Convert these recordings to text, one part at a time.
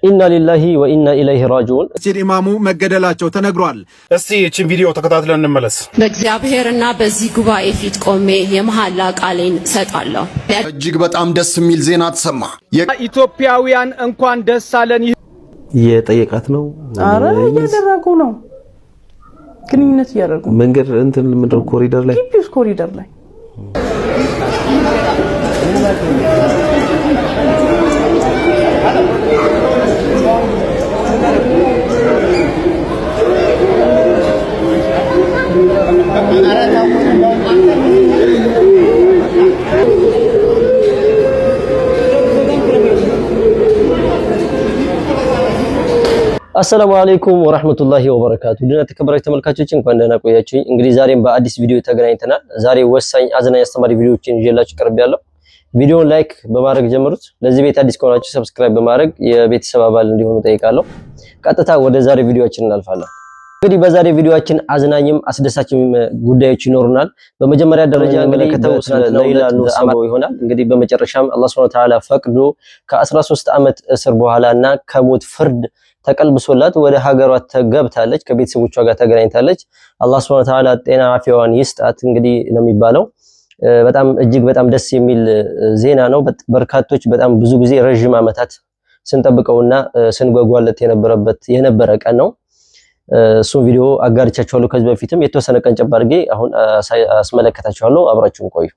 ኢና ሊላሂ ወኢና ኢለይሂ ራጂዑን ሲል ኢማሙ መገደላቸው ተነግሯል። እስቲ እቺን ቪዲዮ ተከታትለን እንመለስ። በእግዚአብሔርና በዚህ ጉባኤ ፊት ቆሜ የመሐላ ቃሌን ሰጣለሁ። እጅግ በጣም ደስ የሚል ዜና ተሰማ። ኢትዮጵያውያን እንኳን ደስ አለን። የጠየቃት ነው። አረ እያደረጉ ነው፣ ግንኙነት እያደረጉ መንገድ እንትን ምንድነው ኮሪደር ላይ ግቢውስ ኮሪደር ላይ አሰላሙ አለይኩም ወራህመቱላሂ ወበረካቱ። ድና ተከበራችሁ ተመልካቾች እንኳን ደህና ቆያችሁኝ። እንግዲህ ዛሬም በአዲስ ቪዲዮ ተገናኝተናል። ዛሬ ወሳኝ አዝናኝ አስተማሪ ቪዲዮዎችን ይዤላችሁ ቀርቤያለሁ። ቪዲዮውን ላይክ በማድረግ ጀምሩት። ለዚህ ቤት አዲስ ከሆናችሁ ሰብስክራይብ በማድረግ የቤተሰብ አባል እንዲሆኑ ጠይቃለሁ። ቀጥታ ወደ ዛሬ ቪዲዮአችን እናልፋለን። እንግዲህ በዛሬ ቪዲዮአችን አዝናኝም አስደሳችም ጉዳዮች ይኖሩናል። በመጀመሪያ ደረጃ እንግዲህ ለይላ ኑር አማሮ ይሆናል። እንግዲህ በመጨረሻም አላህ Subhanahu Wa Ta'ala ፈቅዶ ከ13 ዓመት እስር በኋላና ከሞት ፍርድ ተቀልብሶላት ወደ ሀገሯ ተገብታለች። ከቤተሰቦቿ ጋር ተገናኝታለች። አላህ Subhanahu Wa Ta'ala ጤና አፊያዋን ይስጣት እንግዲህ ነው የሚባለው። በጣም እጅግ በጣም ደስ የሚል ዜና ነው። በርካቶች በጣም ብዙ ጊዜ ረጅም ዓመታት ስንጠብቀውና ስንጓጓለት የነበረ ቀን ነው። እሱን ቪዲዮ አጋርቻችኋለሁ። ከዚህ በፊትም የተወሰነ ቀን ጨብ አድርጌ አሁን አስመለከታችኋለሁ። አብራችሁን ቆዩ።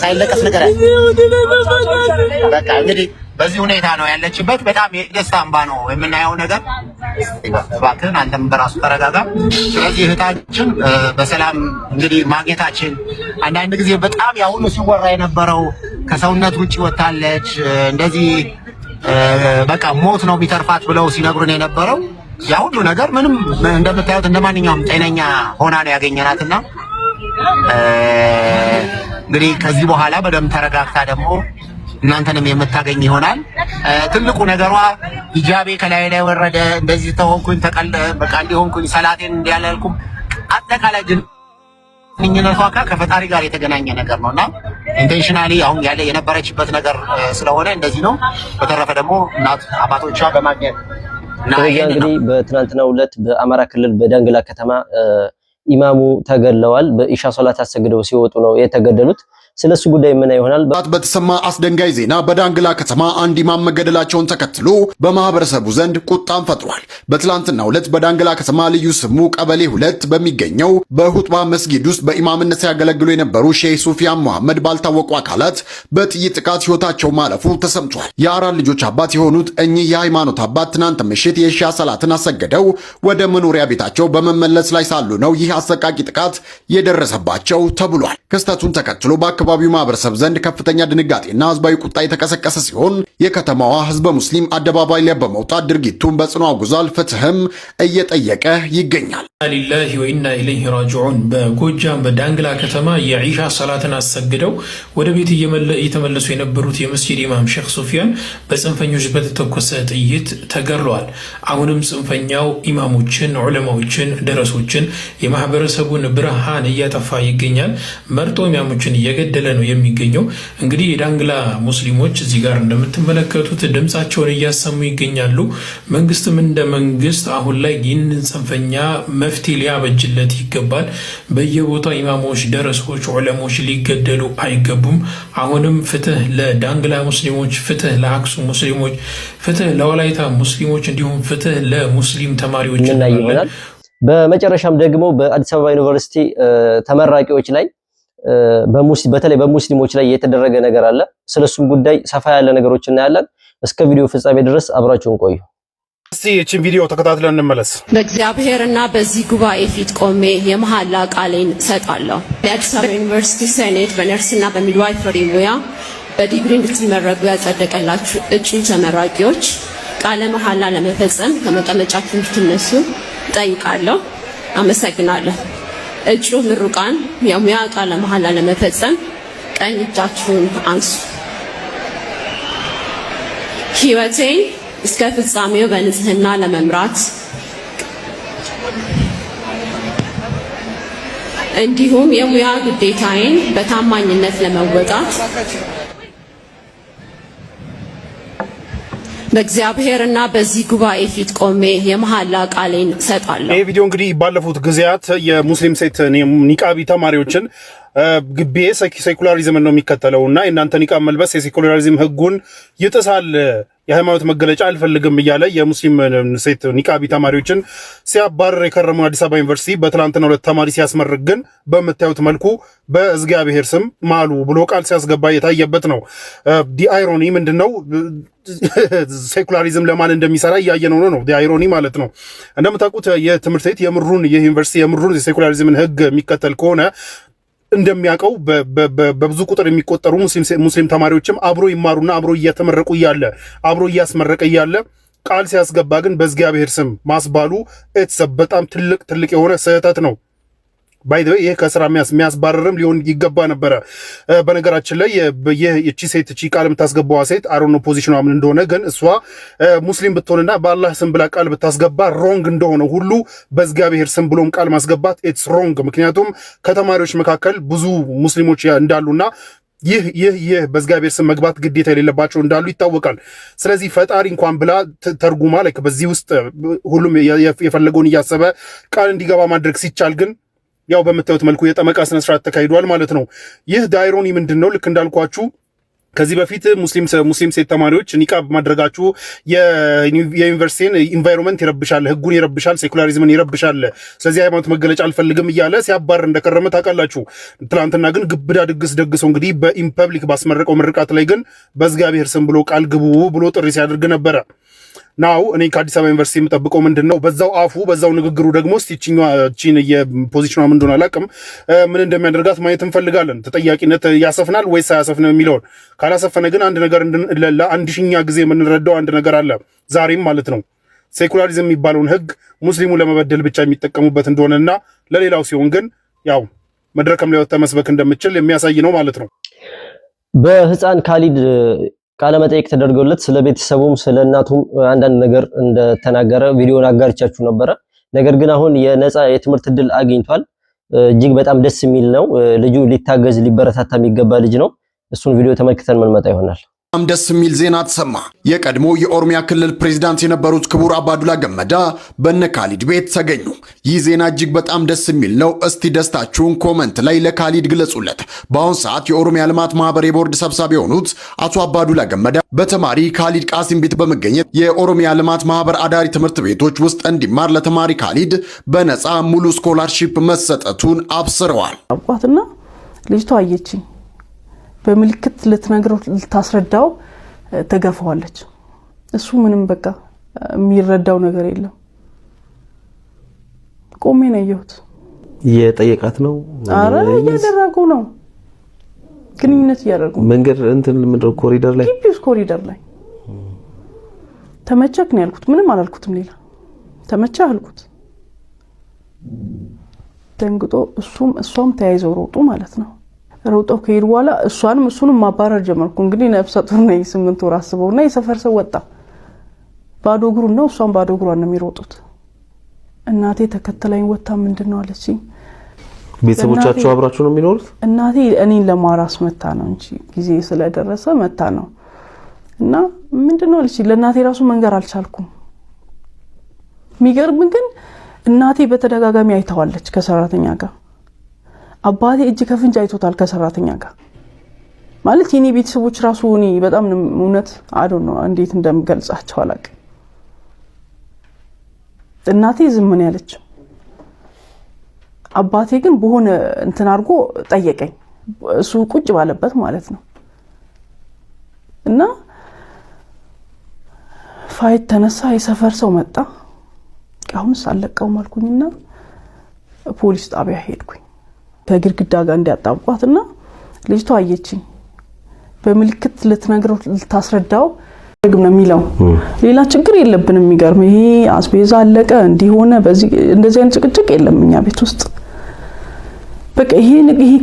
ሳይለቀስ ነገር በቃ እንግዲህ በዚህ ሁኔታ ነው ያለችበት። በጣም የደስታ እንባ ነው የምናየው ነገር። እባክህን አንተም በራሱ ተረጋጋ። ስለዚህ እህታችን በሰላም እንግዲህ ማግኘታችን አንዳንድ ጊዜ በጣም ያው ሁሉ ሲወራ የነበረው ከሰውነት ውጪ ወጣለች እንደዚህ በቃ ሞት ነው የሚተርፋት ብለው ሲነግሩን የነበረው ያ ሁሉ ነገር ምንም እንደምታዩት እንደማንኛውም ጤነኛ ሆና ነው ያገኘናትና እንግዲህ ከዚህ በኋላ በደንብ ተረጋግታ ደግሞ እናንተንም የምታገኝ ይሆናል። ትልቁ ነገሯ ሂጃቤ ከላይ ላይ ወረደ፣ እንደዚህ ተሆንኩኝ በቃ እንዲሆንኩኝ ሰላቴን እንዲያላልኩም አጠቃላይ ግን ግንኙነቷ ከፈጣሪ ጋር የተገናኘ ነገር ነውና ኢንቴንሽናሊ አሁን ያለ የነበረችበት ነገር ስለሆነ እንደዚህ ነው። በተረፈ ደግሞ እናት አባቶቿ በማግኘት እንግዲህ በትናንትናው ዕለት በአማራ ክልል በዳንግላ ከተማ ኢማሙ ተገድለዋል። በኢሻ ሶላት አሰግደው ሲወጡ ነው የተገደሉት። ስለሱ ጉዳይ ምን ይሆናል? በተሰማ አስደንጋጭ ዜና በዳንግላ ከተማ አንድ ኢማም መገደላቸውን ተከትሎ በማህበረሰቡ ዘንድ ቁጣን ፈጥሯል። በትላንትናው ዕለት በዳንግላ ከተማ ልዩ ስሙ ቀበሌ 2 በሚገኘው በሁጥባ መስጊድ ውስጥ በኢማምነት ሲያገለግሉ የነበሩ ሼህ ሱፊያን መሐመድ ባልታወቁ አካላት በጥይት ጥቃት ህይወታቸው ማለፉ ተሰምቷል። የአራት ልጆች አባት የሆኑት እኚህ የሃይማኖት አባት ትናንት ምሽት የኢሻ ሰላትን አሰግደው ወደ መኖሪያ ቤታቸው በመመለስ ላይ ሳሉ ነው ይህ አሰቃቂ ጥቃት የደረሰባቸው ተብሏል። ክስተቱን ተከትሎ በአካባቢው ማህበረሰብ ዘንድ ከፍተኛ ድንጋጤና ህዝባዊ ቁጣ የተቀሰቀሰ ሲሆን የከተማዋ ህዝበ ሙስሊም አደባባይ ላይ በመውጣት ድርጊቱን በጽኑ አውግዟል። ፍትህም እየጠየቀ ይገኛል። ሊላሂ ወኢና ኢለይሂ ራጂዑን። በጎጃም በዳንግላ ከተማ የኢሻ ሰላትን አሰግደው ወደ ቤት እየተመለሱ የነበሩት የመስጂድ ኢማም ሼክ ሱፊያን በጽንፈኞች በተተኮሰ ጥይት ተገድለዋል። አሁንም ጽንፈኛው ኢማሞችን፣ ዑለማዎችን፣ ደረሶችን የማህበረሰቡን ብርሃን እያጠፋ ይገኛል። መርጦ ኢማሞችን እየገደለ ነው የሚገኘው። እንግዲህ የዳንግላ ሙስሊሞች እዚህ ጋር እንደምትመለከቱት ድምፃቸውን እያሰሙ ይገኛሉ። መንግስትም እንደ መንግስት አሁን ላይ ይህንን ጽንፈኛ መፍትሄ ሊያበጅለት ይገባል። በየቦታው ኢማሞች፣ ደረሶች፣ ዑለሞች ሊገደሉ አይገቡም። አሁንም ፍትህ ለዳንግላ ሙስሊሞች፣ ፍትህ ለአክሱም ሙስሊሞች፣ ፍትህ ለወላይታ ሙስሊሞች እንዲሁም ፍትህ ለሙስሊም ተማሪዎች ይሆናል። በመጨረሻም ደግሞ በአዲስ አበባ ዩኒቨርሲቲ ተመራቂዎች ላይ በተለይ በሙስሊሞች ላይ የተደረገ ነገር አለ። ስለሱም ጉዳይ ሰፋ ያለ ነገሮች እናያለን። እስከ ቪዲዮ ፍጻሜ ድረስ አብራችሁን ቆዩ። እስቲ እቺን ቪዲዮ ተከታትለን እንመለስ። በእግዚአብሔርና በዚህ ጉባኤ ፊት ቆሜ የመሐላ ቃሌን እሰጣለሁ። የአዲስ አበባ ዩኒቨርሲቲ ሴኔት በነርስና በሚድዋይፈሪ ሙያ በዲግሪ እንድትመረቁ ያጸደቀላችሁ እጩ ተመራቂዎች ቃለ መሐላ ለመፈጸም ከመቀመጫችሁ እንድትነሱ ጠይቃለሁ። አመሰግናለሁ። እጩ ምሩቃን የሙያ ቃለ መሐላ ለመፈጸም ቀኝ እጃችሁን አንሱ። ሕይወቴን እስከ ፍጻሜው በንጽህና ለመምራት እንዲሁም የሙያ ግዴታዬን በታማኝነት ለመወጣት በእግዚአብሔርና በዚህ ጉባኤ ፊት ቆሜ የመሐላ ቃሌን እሰጣለሁ። ይህ ቪዲዮ እንግዲህ ባለፉት ጊዜያት የሙስሊም ሴት ኒቃቢ ተማሪዎችን ግቤ ሴኩላሪዝምን ነው የሚከተለውና የእናንተ ኒቃብ መልበስ የሴኩላሪዝም ህጉን ይጥሳል፣ የሃይማኖት መገለጫ አልፈልግም እያለ የሙስሊም ሴት ኒቃቢ ተማሪዎችን ሲያባረር የከረመው አዲስ አበባ ዩኒቨርሲቲ በትላንትናው ዕለት ተማሪ ሲያስመርቅ ግን በምታዩት መልኩ በእግዚአብሔር ስም ማሉ ብሎ ቃል ሲያስገባ የታየበት ነው። ዲ አይሮኒ ምንድነው? ሴኩላሪዝም ለማን እንደሚሰራ እያየነው ነው። ዲ አይሮኒ ማለት ነው። እንደምታውቁት የትምህርት ቤት የዩኒቨርሲቲ የምሩን የሴኩላሪዝምን ህግ የሚከተል ከሆነ እንደሚያውቀው በብዙ ቁጥር የሚቆጠሩ ሙስሊም ተማሪዎችም አብሮ ይማሩና አብሮ እያተመረቁ እያለ አብሮ እያስመረቀ እያለ ቃል ሲያስገባ ግን በእግዚአብሔር ስም ማስባሉ በጣም ትልቅ የሆነ ስህተት ነው። ባይዘ ይሄ ከስራ የሚያስባረርም ሊሆን ይገባ ነበረ። በነገራችን ላይ እቺ ሴት እቺ ቃል የምታስገባዋ ሴት አሮን ፖዚሽኗ ምን እንደሆነ ግን እሷ ሙስሊም ብትሆንና በአላህ ስም ብላ ቃል ብታስገባ ሮንግ እንደሆነ ሁሉ በእግዚአብሔር ስም ብሎም ቃል ማስገባት ኢትስ ሮንግ። ምክንያቱም ከተማሪዎች መካከል ብዙ ሙስሊሞች እንዳሉና ይህ በእግዚአብሔር ስም መግባት ግዴታ የሌለባቸው እንዳሉ ይታወቃል። ስለዚህ ፈጣሪ እንኳን ብላ ተርጉማ በዚህ ውስጥ ሁሉም የፈለገውን እያሰበ ቃል እንዲገባ ማድረግ ሲቻል ግን ያው በምታዩት መልኩ የጠመቃ ስነ ስርዓት ተካሂዷል ማለት ነው። ይህ ዳይሮኒ ምንድነው? ልክ እንዳልኳችሁ ከዚህ በፊት ሙስሊም ሴት ተማሪዎች ኒቃብ ማድረጋችሁ የዩኒቨርሲቲን ኢንቫይሮንመንት ይረብሻል፣ ህጉን ይረብሻል፣ ሴኩላሪዝምን ይረብሻል፣ ስለዚህ ሃይማኖት መገለጫ አልፈልግም እያለ ሲያባር እንደከረመ ታውቃላችሁ። ትላንትና ግን ግብዳ ድግስ ደግሶ እንግዲህ በኢምፐብሊክ ባስመረቀው ምርቃት ላይ ግን በእግዚአብሔር ስም ብሎ ቃል ግቡ ብሎ ጥሪ ሲያደርግ ነበረ። ናው እኔ ከአዲስ አበባ ዩኒቨርሲቲ የምጠብቀው ምንድነው በዛው አፉ በዛው ንግግሩ ደግሞ እቺን የፖዚሽኗ ምን እንደሆነ አላውቅም ምን እንደሚያደርጋት ማየት እንፈልጋለን። ተጠያቂነት ያሰፍናል ወይስ አያሰፍንም የሚለውን ካላሰፈነ ግን አንድ ነገር ለአንድ ሺኛ ጊዜ የምንረዳው አንድ ነገር አለ ዛሬም ማለት ነው። ሴኩላሪዝም የሚባለውን ህግ ሙስሊሙ ለመበደል ብቻ የሚጠቀሙበት እንደሆነና ለሌላው ሲሆን ግን ያው መድረከም ላይ ወጥተህ መስበክ እንደምችል የሚያሳይ ነው ማለት ነው። በህፃን ካሊድ ቃለ መጠይቅ ተደርጎለት ስለ ቤተሰቡም ስለ እናቱም አንዳንድ ነገር እንደተናገረ ቪዲዮን አጋርቻችሁ ነበረ። ነገር ግን አሁን የነፃ የትምህርት እድል አግኝቷል። እጅግ በጣም ደስ የሚል ነው። ልጁ ሊታገዝ ሊበረታታ የሚገባ ልጅ ነው። እሱን ቪዲዮ ተመልክተን መንመጣ ይሆናል። ደስ የሚል ዜና ተሰማ። የቀድሞ የኦሮሚያ ክልል ፕሬዝዳንት የነበሩት ክቡር አባዱላ ገመዳ በነ ካሊድ ቤት ተገኙ። ይህ ዜና እጅግ በጣም ደስ የሚል ነው። እስቲ ደስታችሁን ኮመንት ላይ ለካሊድ ግለጹለት። በአሁን ሰዓት የኦሮሚያ ልማት ማህበር የቦርድ ሰብሳቢ የሆኑት አቶ አባዱላ ገመዳ በተማሪ ካሊድ ቃሲም ቤት በመገኘት የኦሮሚያ ልማት ማህበር አዳሪ ትምህርት ቤቶች ውስጥ እንዲማር ለተማሪ ካሊድ በነፃ ሙሉ ስኮላርሺፕ መሰጠቱን አብስረዋል። አባትና ልጅቷ አየችኝ በምልክት ልትነግረው ልታስረዳው ተገፋዋለች። እሱ ምንም በቃ የሚረዳው ነገር የለም። ቆሜ ነው ያየሁት። የጠየቃት ነው። አረ እያደረጉ ነው ግንኙነት እያደረጉ መንገድ እንትን ምንድነው ኮሪደር ላይ ግቢውስ ኮሪደር ላይ ተመቸክ ነው ያልኩት። ምንም አላልኩትም። ሌላ ተመቸህ አልኩት። ደንግጦ እሷም ተያይዘው ሮጡ ማለት ነው። ሮጠው ከሄዱ በኋላ እሱንም ማባረር ጀመርኩ። እንግዲህ ነፍሰ ጡር ነኝ 8 ወር አስበውና የሰፈር ሰው ወጣ። ባዶ እግሩን ነው እሷም ባዶ እግሯን ነው የሚሮጡት። እናቴ ተከተለኝ ወጣ። ምንድነው አለችኝ። ቤተሰቦቻቸው አብራችሁ ነው የሚኖሩት? እናቴ እኔን ለማራስ መታ ነው እንጂ ጊዜ ስለደረሰ መታ ነው። እና ምንድነው አለችኝ። ለእናቴ ራሱ መንገር አልቻልኩም። የሚገርም ግን እናቴ በተደጋጋሚ አይተዋለች ከሰራተኛ ጋር። አባቴ እጅ ከፍንጅ አይቶታል ከሰራተኛ ጋር። ማለት የኔ ቤተሰቦች ራሱ እኔ በጣም እውነት አዶን ነው እንዴት እንደምገልጻቸው አላውቅም። እናቴ ዝም ምን ያለች፣ አባቴ ግን በሆነ እንትን አድርጎ ጠየቀኝ። እሱ ቁጭ ባለበት ማለት ነው። እና ፋይት ተነሳ። የሰፈር ሰው መጣ። አሁንስ አለቀው ማልኩኝና ፖሊስ ጣቢያ ሄድኩኝ። ከግድግዳ ጋር እንዲያጣብቋትና ልጅቷ አየችኝ በምልክት ልትነግረው ልታስረዳው ደግም ነው የሚለው። ሌላ ችግር የለብንም። የሚገርም ይሄ አስቤዛ አለቀ እንዲሆነ በዚህ እንደዚህ አይነት ጭቅጭቅ የለም እኛ ቤት ውስጥ። በቃ ይሄ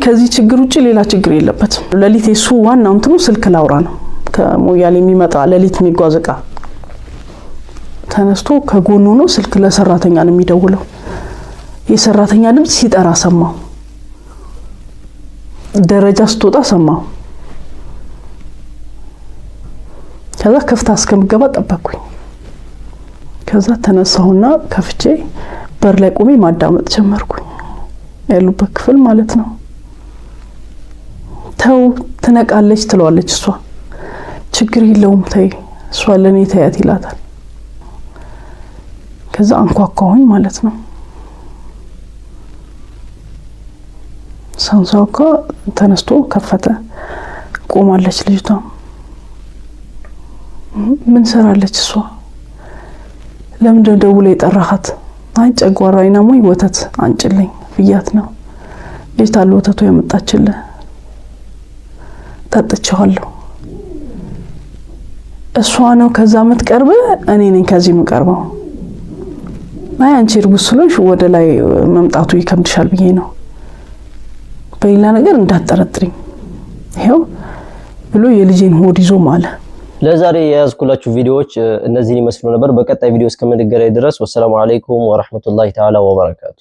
ከዚህ ችግር ውጪ ሌላ ችግር የለበትም። ለሊት እሱ ዋናው እንትኑ ስልክ ላውራ ነው። ከሞያሌ የሚመጣ ለሊት የሚጓዝ ዕቃ ተነስቶ ከጎኑ ነው ስልክ ለሰራተኛ ነው የሚደውለው። የሰራተኛ ድምጽ ሲጠራ ሰማው። ደረጃ ስትወጣ ሰማው። ከዛ ከፍታ እስከምገባ ጠበቅኩኝ። ከዛ ተነሳሁና ከፍቼ በር ላይ ቆሜ ማዳመጥ ጀመርኩኝ። ያሉበት ክፍል ማለት ነው። ተው ትነቃለች ትለዋለች እሷ። ችግር የለውም ተይ እሷ ለኔ ተያት ይላታል። ከዛ አንኳኳሁኝ ማለት ነው። ሳንሳውካ ተነስቶ ከፈተ። ቆማለች ልጅቷ። ምን ሰራለች እሷ? ለምን ደውለ የጠራሃት? አይ ጨጓራዬና ሞይ ወተት አንጭልኝ ብያት ነው። የታለ ወተቱ ያመጣችልህ? ጠጥቼዋለሁ። እሷ ነው ከዛ የምትቀርብ፣ እኔ ነኝ ከዚህ የምቀርበው። አይ አንቺ እርጉዝ ስለሆንሽ ወደ ላይ መምጣቱ ይከብድሻል ብዬ ነው። በሌላ ነገር እንዳትጠረጥሪኝ ይሄው ብሎ የልጄን ሆድ ይዞ ማለ። ለዛሬ የያዝኩላችሁ ቪዲዮዎች እነዚህን ይመስሉ ነበር። በቀጣይ ቪዲዮ እስከምንገናኝ ድረስ ወሰላሙ አለይኩም ወራህመቱላሂ ተዓላ ወበረካቱ።